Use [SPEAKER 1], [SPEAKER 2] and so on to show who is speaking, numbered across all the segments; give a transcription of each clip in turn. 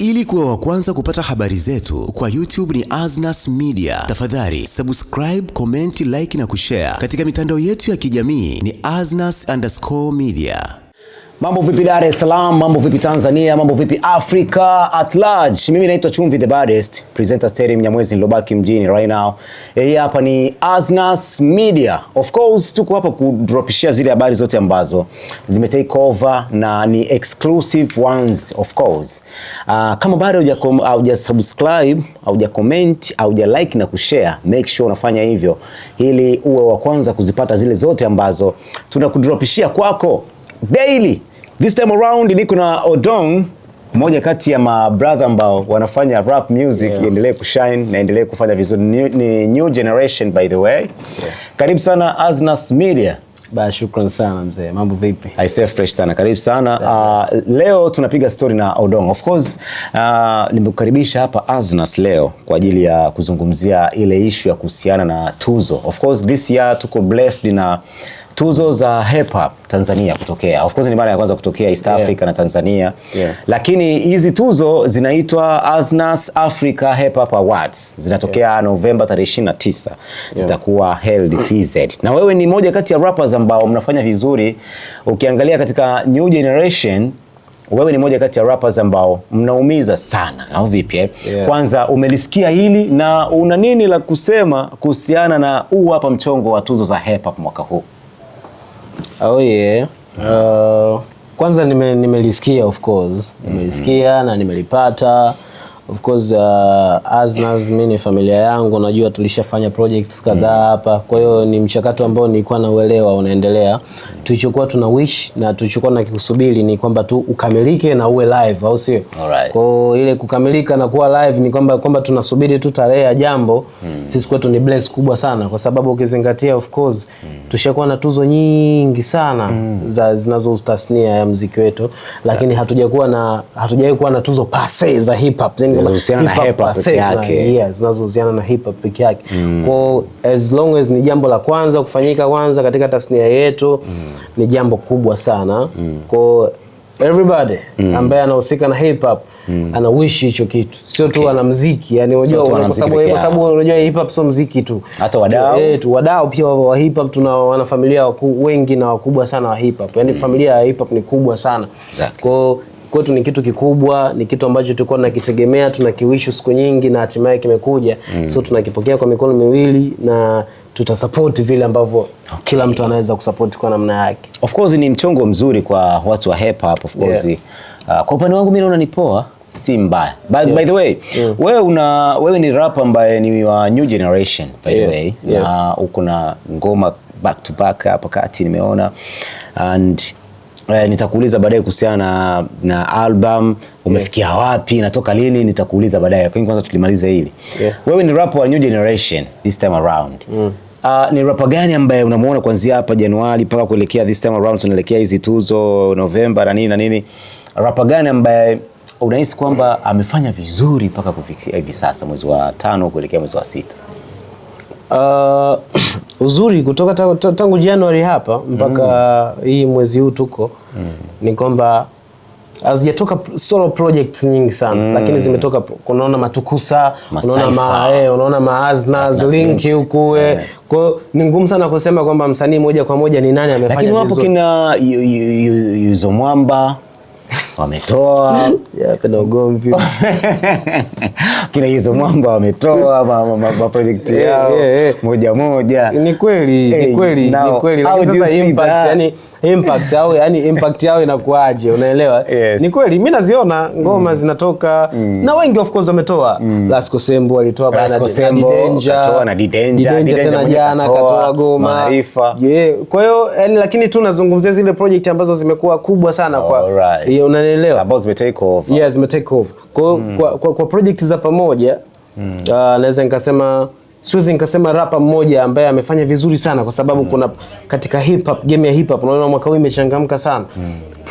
[SPEAKER 1] Ili kuwa wa kwanza kupata habari zetu, kwa YouTube ni Aznas Media. Tafadhali subscribe, comment, like na kushare. Katika mitandao yetu ya kijamii ni Aznas_media.
[SPEAKER 2] Mambo vipi Dar es Salaam, mambo vipi Tanzania, mambo vipi Africa at large. Mimi naitwa Chumvi the baddest, presenter Steri Mnyamwezi nilobaki mjini right now. Hii hapa ni Aznas Media. Of course tuko hapa kudropishia zile habari zote ambazo zimetake over na ni exclusive ones of course. Kama bado hauja subscribe, hauja comment, hauja like na kushare, make sure unafanya hivyo ili uwe wa kwanza kuzipata zile zote ambazo tunakudropishia kwako daily. This time around niko na Odong, mmoja kati ya ma brother ambao wanafanya rap music endelee kushine na endelee kufanya vizuri. Ni new generation by the way. Karibu sana Aznas Media.
[SPEAKER 3] Shukran sana mzee. Mambo vipi?
[SPEAKER 2] I say fresh sana. Karibu sana. Leo tunapiga story na Odong. Of course nimekukaribisha hapa Aznas leo kwa ajili ya kuzungumzia ile issue ya kuhusiana na tuzo. Of course this year tuko blessed na tuzo za hip hop Tanzania kutokea. Of course ni mara ya kwanza kutokea East Africa na Tanzania. Lakini hizi tuzo zinaitwa Aznas Africa Hip Hop Awards. Zinatokea November tarehe 29. Zitakuwa held TZ. Na wewe ni moja kati ya rappers ambao mnafanya vizuri. Ukiangalia katika new generation, wewe ni moja kati ya rappers ambao mnaumiza sana. Au vipi Kwanza umelisikia hili na una nini la kusema kuhusiana na huu hapa mchongo wa tuzo za hip hop mwaka huu?
[SPEAKER 3] Kwanza nimelisikia of course. Nimelisikia na nimelipata. Of course Aznas, mimi ni familia yangu, najua tulishafanya projects kadhaa hapa. Kwa hiyo ni mchakato ambao nilikuwa na uelewa unaendelea. Tulichokuwa tuna wish na tulichokuwa na kikusubiri ni kwamba tu ukamilike na uwe live, au sio? Kwa ile kukamilika na kuwa live ni kwamba tunasubiri tu tarehe ya jambo. Sisi kwetu ni bless kubwa sana kwa sababu ukizingatia of course tushakuwa na tuzo nyingi sana zinazohusu tasnia ya muziki wetu, lakini hatujawahi kuwa na tuzo pase za hip hop zinazohusiana na hip hop peke yake. Zinazohusiana na hip hop peke yake. Kwa as long as ni jambo la kwanza kufanyika kwanza katika tasnia yetu, ni jambo kubwa sana. Kwa everybody ambaye anahusika na hip hop ana wish hicho kitu. Sio tu ana muziki, yani unajua kwa sababu unajua hip hop sio muziki tu. Hata wadau pia wa hip hop tuna wana familia wengi na wakubwa sana wa hip hop. Yani familia ya hip hop ni kubwa sana. Kwa kwetu ni kitu kikubwa, ni kitu ambacho tulikuwa tunakitegemea, tunakiwish siku nyingi na hatimaye kimekuja. So tunakipokea kwa mikono miwili na tutasupport vile ambavyo kila mtu anaweza kusupport kwa namna yake. Of course ni mchongo mzuri kwa watu wa hip hop of course. Kwa upande wangu mimi naona ni poa, si mbaya. By the way, wewe ni rapper ambaye ni wa new generation by the way. Na uko na ngoma back to back hapa kati nimeona, and nitakuuliza baadaye kuhusiana na album umefikia wapi, natoka lini, nitakuuliza baadaye. Kwa hiyo kwanza tulimalize hili. Wewe ni rapper wa new generation this time around. Ni rapper gani ambaye unamuona kuanzia hapa Januari mpaka kuelekea this time around tunaelekea hizi tuzo November na nini? Rapper gani ambaye unahisi kwamba amefanya vizuri mpaka kufikia hivi sasa mwezi wa 5 kuelekea mwezi wa 6? Uzuri kutoka tangu Januari hapa mpaka hii mwezi huu tuko ni kwamba hazijatoka solo projects nyingi sana, lakini zimetoka. Unaona Matukusa, unaona Aznas Link huko. Kwa hiyo ni ngumu sana kusema kwamba msanii moja kwa moja ni nani amefanya vizuri. Lakini wapo kina Yuzo Mwamba wametoa penda ugomvi. Kina Yuzo Mwamba wametoa ma project yao moja. Ni kweli. Lakini sasa impact yao inakuaje, unaelewa? Ni kweli mimi naziona ngoma zinatoka na wengi of course wametoa. Lasco Sembo alitoa na Didenja tena jana katoa goma Maarifa. Kwa hiyo lakini tu nazungumzia zile project ambazo zimekuwa kubwa sana kwa unaelewa, ambazo zimetake over. Zimetake over. Kwa project za pamoja naweza nikasema siwezi nikasema rapper mmoja ambaye amefanya vizuri sana kwa sababu kuna katika hip hop, game ya hip hop unaona mwaka huu imechangamka sana.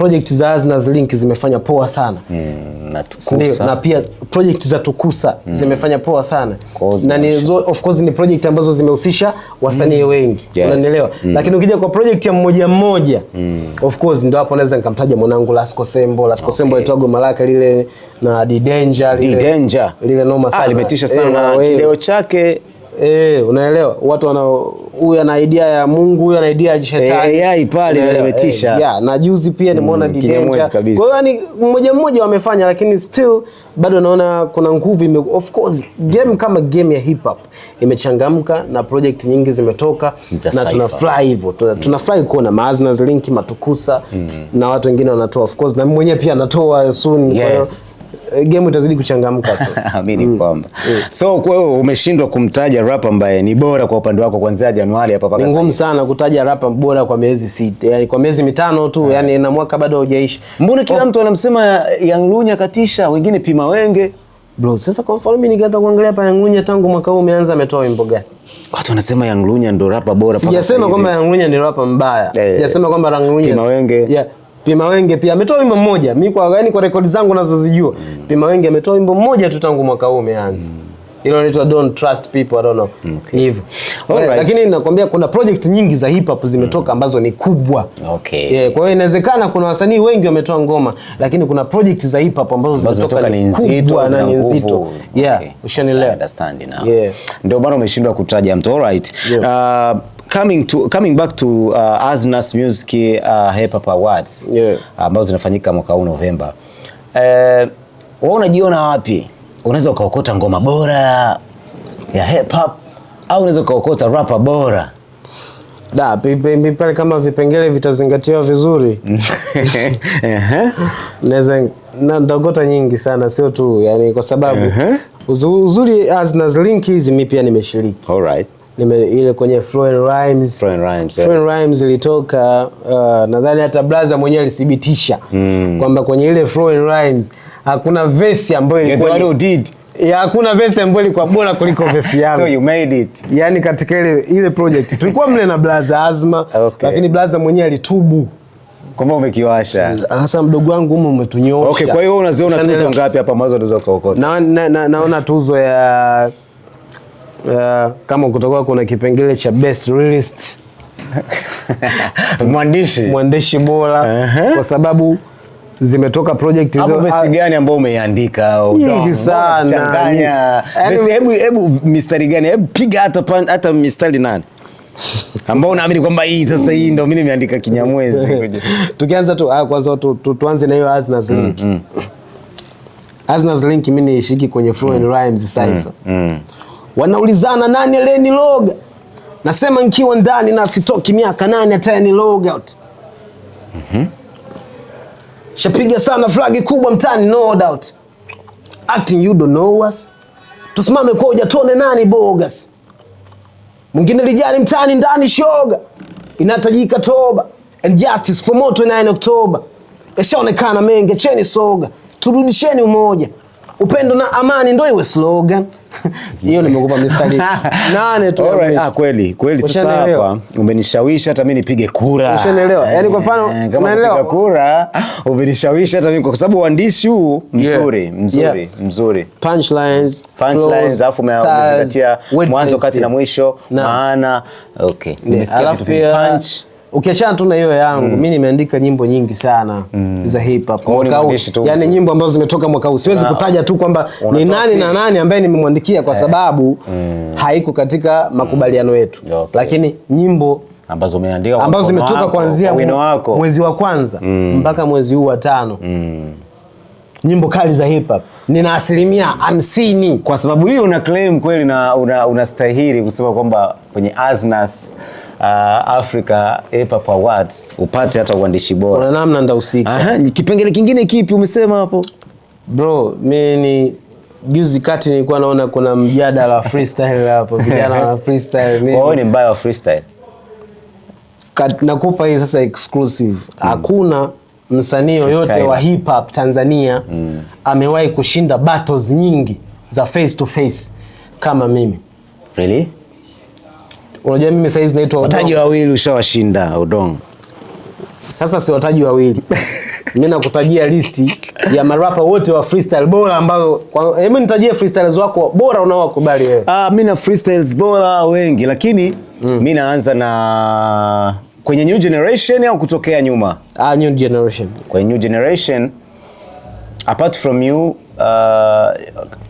[SPEAKER 3] project za Aznaz Link zimefanya poa sana.
[SPEAKER 2] Na Tukusa.
[SPEAKER 3] Ndio, na pia project za Tukusa zimefanya poa sana. Na ni of course ni project ambazo zimehusisha wasanii wengi.
[SPEAKER 2] Yes.
[SPEAKER 3] Unanielewa? Lakini ukija kwa project ya mmoja of course ndio hapo naweza nikamtaja mwanangu Lasco Sembo. Lasco Sembo aitwago Malaka lile na D Danger lile noma sana.
[SPEAKER 2] Limetisha sana na kideo chake.
[SPEAKER 3] Unaelewa? Watu huyu ana idea ya Mungu, huyu ana idea ya shetani.
[SPEAKER 2] AI pale limetisha.
[SPEAKER 3] Na juzi pia nimeona D Danger. Kwa hiyo yani mmoja wamefanya, lakini still bado naona kuna nguvu. Of course game kama game ya hip hop imechangamka na project nyingi zimetoka na tunafly hivyo. Tunafly kuona Aznaz Link, Matukusa na watu wengine wanatoa, of course na mimi mwenyewe pia natoa soon. Kwa hiyo game itazidi kuchangamka tu.
[SPEAKER 2] Amini kwamba. So kwa hiyo umeshindwa kumtaja rap ambaye ni bora kwa upande wako kuanzia Januari hapa mpaka
[SPEAKER 3] sasa. Ni ngumu sana kutaja rap bora kwa miezi 6. Yani kwa miezi 5 tu, yani na mwaka bado haujaisha.
[SPEAKER 2] Mbona kila mtu anamsema Young Lunya katisha, wengine Pima Wenge?
[SPEAKER 3] Bro, sasa kwa mfano mimi nikaanza kuangalia hapa Young Lunya tangu mwaka huu umeanza ametoa wimbo gani?
[SPEAKER 2] Watu wanasema Young Lunya ndo rapa bora paka.
[SPEAKER 3] Sijasema kwamba Young Lunya ni rapa mbaya. Sijasema kwamba Young Lunya.
[SPEAKER 2] Pima Wenge.
[SPEAKER 3] Pima Wenge pia ametoa wimbo mmoja. Mimi kwa rekodi zangu nazozijua, Pima Wenge ametoa wimbo mmoja tu tangu mwaka huu umeanza. Ile inaitwa Don't Trust People, I don't know. Hivyo. Lakini nakwambia kuna project nyingi za hip hop zimetoka ambazo ni kubwa. Kwa hiyo inawezekana kuna wasanii wengi wametoa ngoma, lakini kuna project za hip hop ambazo zimetoka ni kubwa na ni nzito. Ushanielewa?
[SPEAKER 2] Understand now. Ndio maana umeshindwa kutaja mtu. Alright. Coming back to Aznaz Music Hip Hop Awards ambazo zinafanyika mwaka huu November. Wewe unajiona wapi? Unaweza ukaokota ngoma bora ya hip hop au unaweza ukaokota rapper bora?
[SPEAKER 3] Pale kama vipengele vitazingatiwa vizuri. Naweza ndaokota nyingi sana, sio tu yani kwa sababu uzuri Aznaz Link hizi mimi pia nimeshiriki.
[SPEAKER 2] Alright.
[SPEAKER 3] Ile kwenye Flow and Rhymes. Flow and Rhymes ilitoka nadhani hata Blaza mwenyewe alithibitisha kwamba kwenye ile Flow and Rhymes hakuna verse ambayo ilikuwa hakuna verse ambayo ilikuwa bora kuliko verse yangu.
[SPEAKER 2] So you made it.
[SPEAKER 3] Yani katika ile project tulikuwa mle na Blaza Azma, lakini Blaza mwenyewe alitubu.
[SPEAKER 2] Kama umekiwasha.
[SPEAKER 3] Sasa mdogo wangu huko umetunyoosha.
[SPEAKER 2] Kwa hiyo unaziona tuzo ngapi hapa ambazo unaweza kuokota?
[SPEAKER 3] Naona tuzo ya kama kutoka kuna kipengele cha best released mwandishi bora kwa sababu zimetoka project hizo.
[SPEAKER 2] Hapo verse gani ambao umeiandika
[SPEAKER 3] Udongo? Sana.
[SPEAKER 2] Changanya. Hebu mistari gani? Hebu piga hata mistari nani? Ambao unaamini kwamba hii sasa hii ndio mimi nimeandika Kinyamwezi.
[SPEAKER 3] Tukianza tu kwanza tuanze na hiyo Aznaz Link. Aznaz Link mimi nishiki kwenye Flow and Rhymes cypher. Wanaulizana nani aleni log? Nasema nikiwa ndani na sitoki miaka 8 hata ni log out. Shapiga sana flagi kubwa mtani, no doubt. Acting you don't know us. Tusimame kwa hoja tuone nani bogus. Mwingine lijali mtani ndani shoga. Inatajika toba and justice for moto 9 October. Yashaonekana mengi, cheni soga. Turudisheni umoja. Upendo na amani ndio iwe slogan. Hiyo nimekupa mistari 8 tu.
[SPEAKER 2] Kweli sasa hapa umenishawishi hata mimi nipige kura.
[SPEAKER 3] Ushanielewa? Yaani kwa mfano
[SPEAKER 2] unaelewa kura umenishawishi hata mimi kwa sababu uandishi huu mzuri. Punchlines alafu umezingatia mwanzo kati na mwisho maana
[SPEAKER 3] alafu punch. Ukiachana tu na hiyo yangu, mimi nimeandika nyimbo nyingi sana za hip hop. Yaani nyimbo ambazo zimetoka mwaka huu. Siwezi kutaja tu kwamba ni nani na nani ambaye nimemwandikia kwa sababu haiko katika makubaliano yetu. Lakini nyimbo
[SPEAKER 2] ambazo umeandika
[SPEAKER 3] ambazo zimetoka kuanzia mwezi wa kwanza mpaka mwezi huu wa 5. Nyimbo kali za hip hop nina 50%.
[SPEAKER 2] Kwa sababu hiyo una claim kweli na unastahili kusema kwamba kwenye Aznaz Africa Hip Hop Awards upate hata uandishi bora.
[SPEAKER 3] Kuna namna ndahusika.
[SPEAKER 2] Kipengele kingine kipi umesema hapo?
[SPEAKER 3] Bro, mimi juzi kati nilikuwa naona kuna mjadala wa freestyle hapo. Vijana wa freestyle nini?
[SPEAKER 2] Wewe ni mbaya wa freestyle.
[SPEAKER 3] Nakupa hii sasa exclusive. Hakuna msanii yoyote wa hip hop Tanzania amewahi kushinda battles nyingi za face to face kama mimi.
[SPEAKER 2] Really?
[SPEAKER 3] Unajua mimi saizi naitwa
[SPEAKER 2] Udongo. Wataji wawili ushawashinda Udongo.
[SPEAKER 3] Sasa siwataji wawili. Mimi nakutajia listi ya marapa wote wa freestyle bora ambao hebu nitajie freestyles wako bora unaowakubali wewe.
[SPEAKER 2] Mimi na freestyles bora wengi lakini mimi naanza na kwenye new generation au kutokea nyuma?
[SPEAKER 3] New generation.
[SPEAKER 2] Kwenye new generation apart from you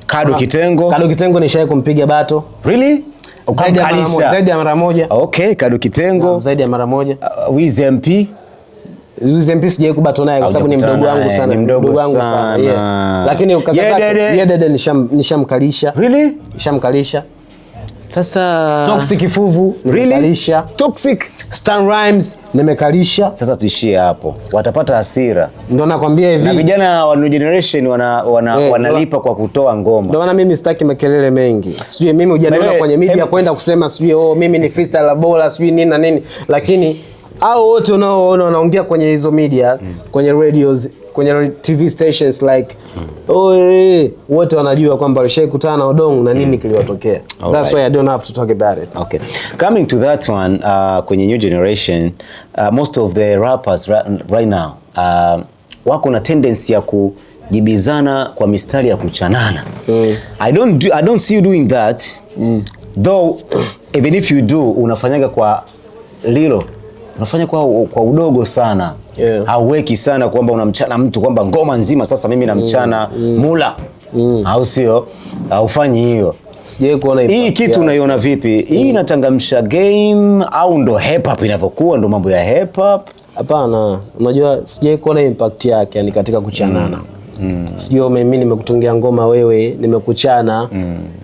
[SPEAKER 2] Kado Kitengo.
[SPEAKER 3] Kado Kitengo nishaye kumpiga bato.
[SPEAKER 2] Really?
[SPEAKER 3] Zaidi ya mara moja.
[SPEAKER 2] Okay, Kado Kitengo.
[SPEAKER 3] Zaidi ya mara moja.
[SPEAKER 2] Wiz MP.
[SPEAKER 3] Wiz MP sijaye kubato naye kwa sababu ni mdogo wangu sana.
[SPEAKER 2] Ni mdogo wangu sana.
[SPEAKER 3] Yeah. Lakini ukakata nishamkalisha.
[SPEAKER 2] Really?
[SPEAKER 3] Nishamkalisha.
[SPEAKER 2] Sasa
[SPEAKER 3] Toxic Fuvu nimekalisha.
[SPEAKER 2] Really? Toxic
[SPEAKER 3] Stan Rhymes nimekalisha.
[SPEAKER 2] Sasa tuishie hapo. Watapata hasira.
[SPEAKER 3] Ndio nakwambia hivi.
[SPEAKER 2] Na vijana wa new generation wanalipa kwa kutoa ngoma.
[SPEAKER 3] Ndio maana mimi sitaki makelele mengi. Sijui mimi hujaniona kwenye media kwenda kusema sijui mimi ni freestyle bora sijui nini na nini. Lakini hao wote unaoona wanaongea kwenye hizo media, kwenye radios, kwenye TV stations like wote wanajua kwamba walishakutana na Odong na nini kiliwatokea. That's why I don't have to talk about it.
[SPEAKER 2] Okay. Coming to that one, kwenye new generation, most of the rappers right now wako na tendency ya kujibizana kwa mistari ya kuchanana. I don't see you doing that. Though even if you do, unafanyaga kwa lilo. Unafanya kwa udogo sana. Hauweki sana kwamba unamchana mtu kwamba ngoma nzima sasa mimi namchana Mula. Au sio? Haufanyi hiyo.
[SPEAKER 3] Sijai kuona
[SPEAKER 2] hii kitu unaiona vipi? Hii inatangamsha game au ndo hip hop inavyokuwa ndo mambo ya hip hop?
[SPEAKER 3] Hapana, unajua sijai kuona impact yake yani katika kuchanana. Sijui mimi nimekutungia ngoma wewe, nimekuchana.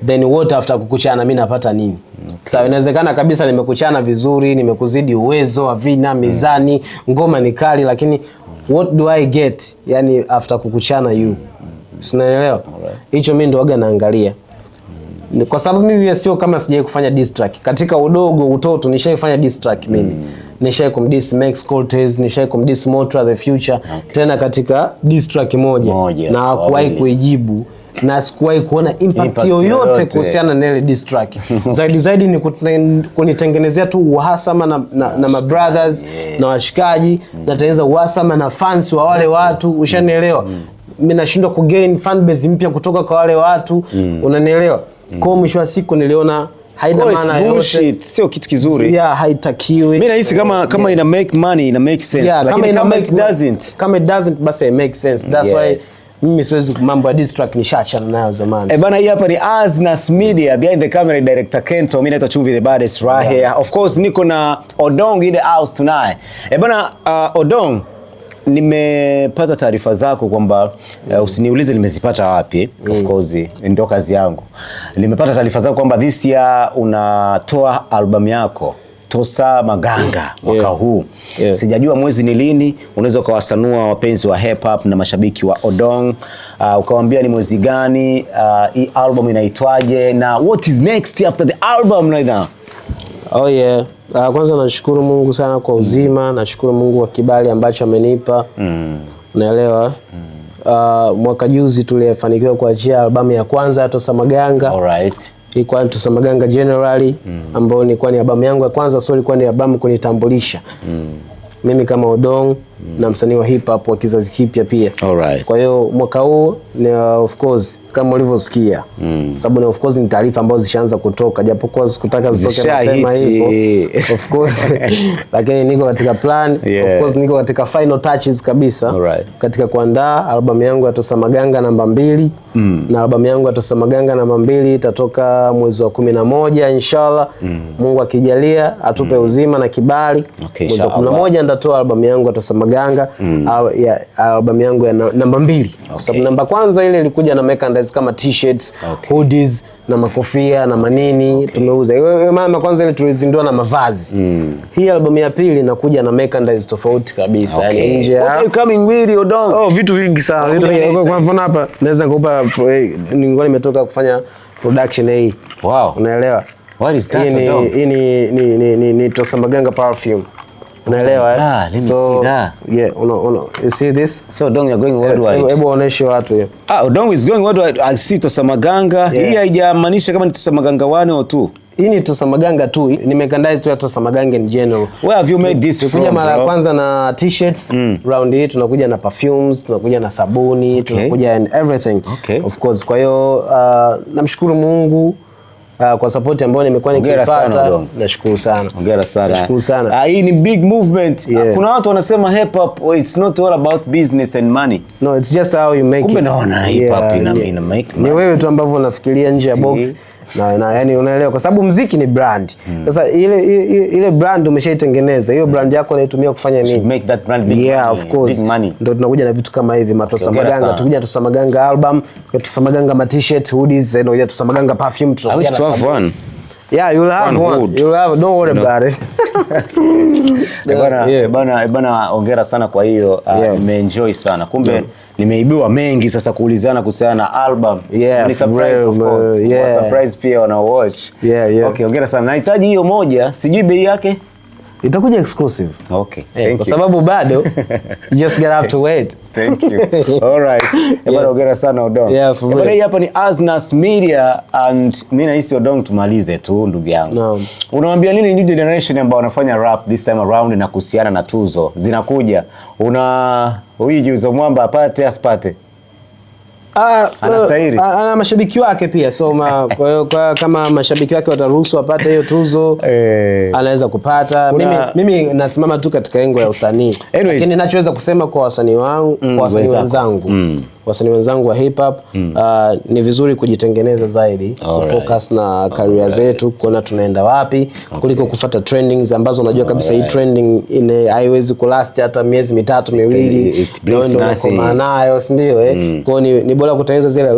[SPEAKER 3] Then what after kukuchana mimi napata nini? Sawa, inawezekana kabisa nimekuchana vizuri, nimekuzidi uwezo wa vina, mizani, ngoma ni kali lakini what do I get? Yani after kukuchana you. Unaelewa? Hicho mimi ndo waga naangalia. Kwa sababu mimi sio kama sijai kufanya diss track. Katika utoto nishaifanya diss track mimi. Nishai kumdiss Max Cortez, nishai kumdiss Motra the Future, tena katika diss track moja. Na hakuwahi kuijibu na sikuwahi kuona impact yoyote kuhusiana na ile diss track. Zaidi ni kunitengenezea tu uhasama na my brothers na washikaji, na tengeneza uhasama na fans wa wale watu, ushanielewa? Mimi nashindwa kugain fan base mpya kutoka kwa wale watu, unanielewa? Kwa mwisho wa siku niliona haina maana yote,
[SPEAKER 2] sio kitu kizuri.
[SPEAKER 3] Haitakiwi.
[SPEAKER 2] Mimi nahisi kama ina make money, ina make sense. Lakini kama it doesn't.
[SPEAKER 3] Kama it doesn't basi it makes sense. That's why mimi siwezi mambo ya diss track nishachana nayo zamani.
[SPEAKER 2] Bana, hii hapa ni Aznas Media, behind the camera director Kento, mimi naitwa Chumvi the baddest right here. Of course niko na Odong in the house tonight. Bana, Odong, nimepata taarifa zako kwamba usiniulize nimezipata wapi. Of course ndio kazi yangu. Nimepata taarifa zako kwamba this year unatoa album yako Tosa Maganga mwaka huu. Sijajua mwezi ni lini, unaweza ukawasanua wapenzi wa hip hop na mashabiki wa Odong, ukawaambia ni mwezi gani, hii album inaitwaje na what is next after the album right now?
[SPEAKER 3] Kwanza nashukuru Mungu sana kwa uzima, nashukuru Mungu kwa kibali ambacho amenipa. Unaelewa? Mwaka juzi tulifanikiwa kuachia albamu ya kwanza ya Tosa Maganga.
[SPEAKER 2] Alright.
[SPEAKER 3] Ilikuwa ni Tosa Maganga Generally, ambayo ilikuwa ni albamu yangu ya kwanza, so ilikuwa ni albamu kunitambulisha. Mimi kama Odong na msanii wa hip hop wa kizazi kipya pia.
[SPEAKER 2] Alright.
[SPEAKER 3] Kwa hiyo mwaka huu ni of course kama ulivyosikia. Sababu ni of course ni taarifa ambazo zishaanza kutoka, japokuwa sikutaka zitoke mapema hivyo. Of course. Lakini niko katika plan, of course niko katika final touches kabisa. Katika kuandaa albamu yangu ya Tosa Maganga namba 2. Na albamu yangu ya Tosa Maganga namba 2 itatoka mwezi wa 11 inshallah. Mungu akijalia atupe uzima na kibali. Mwezi wa 11 nitatoa albamu yangu ya Tosa Maganga, albamu yangu ya namba 2. Kwa sababu namba kwanza ile ilikuja na merchandise kama t-shirts, hoodies na makofia na manini tumeuza. Mama kwanza ile tulizindua na mavazi. Hii albamu ya pili inakuja na merchandise tofauti kabisa. Yani nje.
[SPEAKER 2] What are you coming with Odong?
[SPEAKER 3] Vitu vingi sana. Vitu vingi. Kwa mfano hapa naweza kukupa, nilikuwa nimetoka kufanya production hii.
[SPEAKER 2] Wow.
[SPEAKER 3] Unaelewa?
[SPEAKER 2] What is that?
[SPEAKER 3] Hii ni Tosa Maganga perfume. Unaelewa?
[SPEAKER 2] So
[SPEAKER 3] you see this?
[SPEAKER 2] So Odong, you're going worldwide.
[SPEAKER 3] Hebu oneshe watu hiyo.
[SPEAKER 2] Odong is going worldwide. I see Tosa Maganga. Hii haijamaanisha kama ni Tosa Maganga 1 au 2.
[SPEAKER 3] hii ni Tosamaganga tu. Nimekandize tu ya Tosamaganga in general.
[SPEAKER 2] Where have you made this from?
[SPEAKER 3] Tunakuja mara ya kwanza na t-shirts, round hii tunakuja na perfumes, tunakuja na sabuni, tunakuja and everything. Of course. Kwa hiyo namshukuru Mungu kwa support ambayo nimekuwa nikipata. Nashukuru sana.
[SPEAKER 2] Hongera sana.
[SPEAKER 3] Nashukuru sana.
[SPEAKER 2] Hii ni big movement. Kuna watu wanasema hip hop it's not all about business and money.
[SPEAKER 3] No, it's just how you make it.
[SPEAKER 2] Kumbe naona hip hop ina make money.
[SPEAKER 3] Ni wewe tu ambavyo unafikiria nje ya box. Na yani unaelewa kwa sababu muziki ni brand. Sasa ile brand umeshaitengeneza. Hiyo brand yako unaitumia kufanya nini?
[SPEAKER 2] Make that brand big money.
[SPEAKER 3] Of course.
[SPEAKER 2] Big money.
[SPEAKER 3] Ndio tunakuja na vitu kama hivi, Tosamaganga, tukuja Tosamaganga album, Tosamaganga ma t-shirt, hoodies, na uja Tosamaganga perfume, tunakuja
[SPEAKER 2] na one.
[SPEAKER 3] Yeah, you'll have one. You'll have, don't worry about it.
[SPEAKER 2] Bana, hongera sana kwa hiyo. Nimeenjoy sana. Kumbe nimeibiwa mengi sasa kuulizana kuhusiana na album. Ni surprise of course. Surprise pia wana watch. Okay, hongera sana. Nahitaji hiyo moja, sijui bei yake.
[SPEAKER 3] Itakuja exclusive.
[SPEAKER 2] Okay. Thank you.
[SPEAKER 3] Kwa sababu bado you just gonna have to wait.
[SPEAKER 2] Thank you. All right. Bana, hongera sana Odong. Bana, hii hapa ni Aznas Media and mimi nahisi Odong tumalize tu ndugu yangu. Unawaambia nini new generation ambao wanafanya rap this time around na kuhusiana na tuzo zinakuja? Huyu Juzo Mwamba apate asipate? Anastahili.
[SPEAKER 3] Ana mashabiki wake pia, so kwa hiyo kama mashabiki wake wataruhusu apate hiyo tuzo anaweza kupata. Mimi nasimama tu katika engo ya usanii. Lakini ninachoweza kusema kwa wasanii wangu, kwa wasanii wenzangu, wasanii wenzangu wa hip hop, ni vizuri kujitengeneza zaidi, kufocus na career zetu, kuona tunaenda wapi kuliko kufuata trendings ambazo unajua kabisa hii trending haiwezi kulast hata miezi mitatu miwili. Ndio kwa maana si ndio Kwa ni bora kutengeneza zile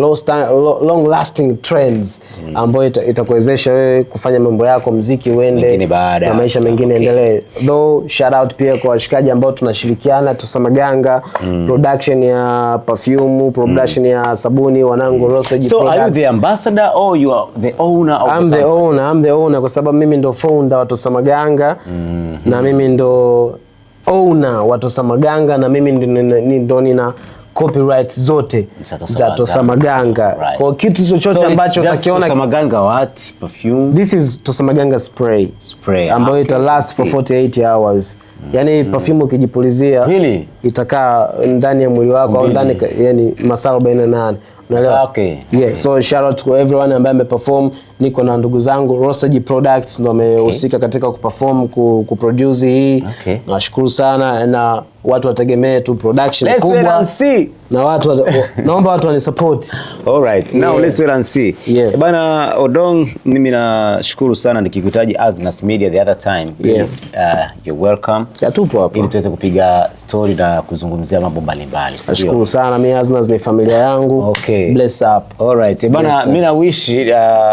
[SPEAKER 3] long lasting trends ambayo itakuwezesha wewe kufanya mambo yako, muziki uende na maisha mengine endelee. Though shout out pia kwa washikaji ambao tunashirikiana, Tosamaganga, production ya perfume, production ya sabuni, wanangu Roseji.
[SPEAKER 2] So are you the ambassador or you are the owner of
[SPEAKER 3] I'm the owner kwa sababu mimi ndo founder wa Tosamaganga na mimi ndo owner wa Tosamaganga na mimi ndo nina copyright zote za Tosamaganga. Kwa kitu chochote ambacho utakiona
[SPEAKER 2] Tosamaganga what? Perfume?
[SPEAKER 3] This is Tosamaganga spray ambayo ita last for 48 hours. Yani perfume ukijipulizia itakaa ndani ya mwili wako au ndani yani masaa 48. Unaelewa? So shout out to everyone ambaye ameperform. Niko na ndugu zangu Roseji Products ndio wamehusika katika kuperform, kuproduce hii. Nashukuru sana na watu wategemee tu production kubwa. Na watu naomba watu wanisupport.
[SPEAKER 2] All right. Now let's wait and see. Bana Odong, mimi nashukuru sana nikikuhitaji Aznas Media the other time. Please, you're welcome.
[SPEAKER 3] Tupo hapa.
[SPEAKER 2] Ili tuweze kupiga story na kuzungumzia mambo mbalimbali.
[SPEAKER 3] Nashukuru sana. Mimi Aznas ni familia yangu. Bless up.
[SPEAKER 2] All right. Bana mimi na wish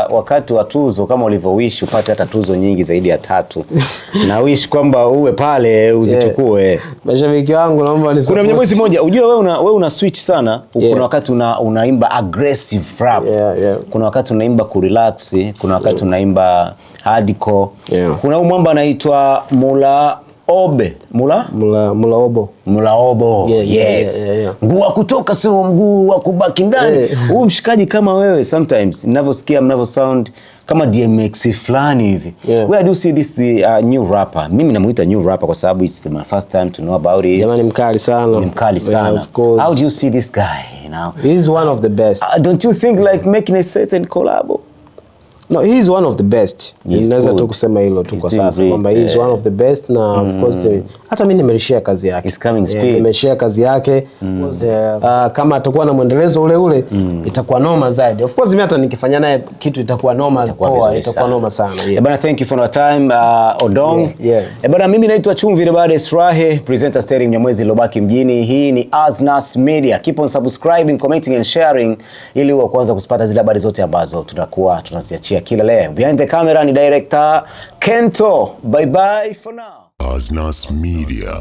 [SPEAKER 2] wakati wa tuzo kama ulivyowish upate hata tuzo nyingi zaidi ya 3. Na wish kwamba uwe pale uzichukue.
[SPEAKER 3] Mashabiki wangu naomba
[SPEAKER 2] kuna mnyamwezi mmoja, unajua wewe una switch sana. Kuna wakati unaimba aggressive rap. Kuna wakati unaimba kurelax, kuna wakati unaimba hardcore. Kuna mwamba anaitwa Mulaobo. Yes. Mguu wa kutoka sio mguu wa kubaki ndani. Huyu mshikaji kama wewe sometimes ninavyosikia mnavyo sound kama DMX fulani hivi. Where do you see this new rapper? Mimi namuita new rapper kwa sababu it's my first time to know about it.
[SPEAKER 3] Jamani mkali sana.
[SPEAKER 2] Of course. How do you see this guy, you know?
[SPEAKER 3] He's one of the best.
[SPEAKER 2] Don't you think like making a certain collab?
[SPEAKER 3] No, he's one of the best. Ninaweza tu kusema hilo tu kwa sasa kwamba he's one of the best na of course hata mimi nimerishia kazi yake.
[SPEAKER 2] He's coming speed.
[SPEAKER 3] Nimeshare kazi yake. Kama atakuwa na muendelezo ule itakuwa noma zaidi. Of course mimi hata nikifanya naye kitu itakuwa noma, itakuwa noma sana.
[SPEAKER 2] Bana, thank you for your time Odong. Bana, mimi naitwa Chumvi Rebade Srahe, presenter steering Mnyamwezi Lobaki mjini. Hii ni Aznas Media. Keep on subscribing, commenting and sharing ili uwe kwanza kupata zile habari zote ambazo tunakuwa tunaziachia kila leo. Behind the camera ni director Kento. Bye bye for now.
[SPEAKER 4] Aznas Media.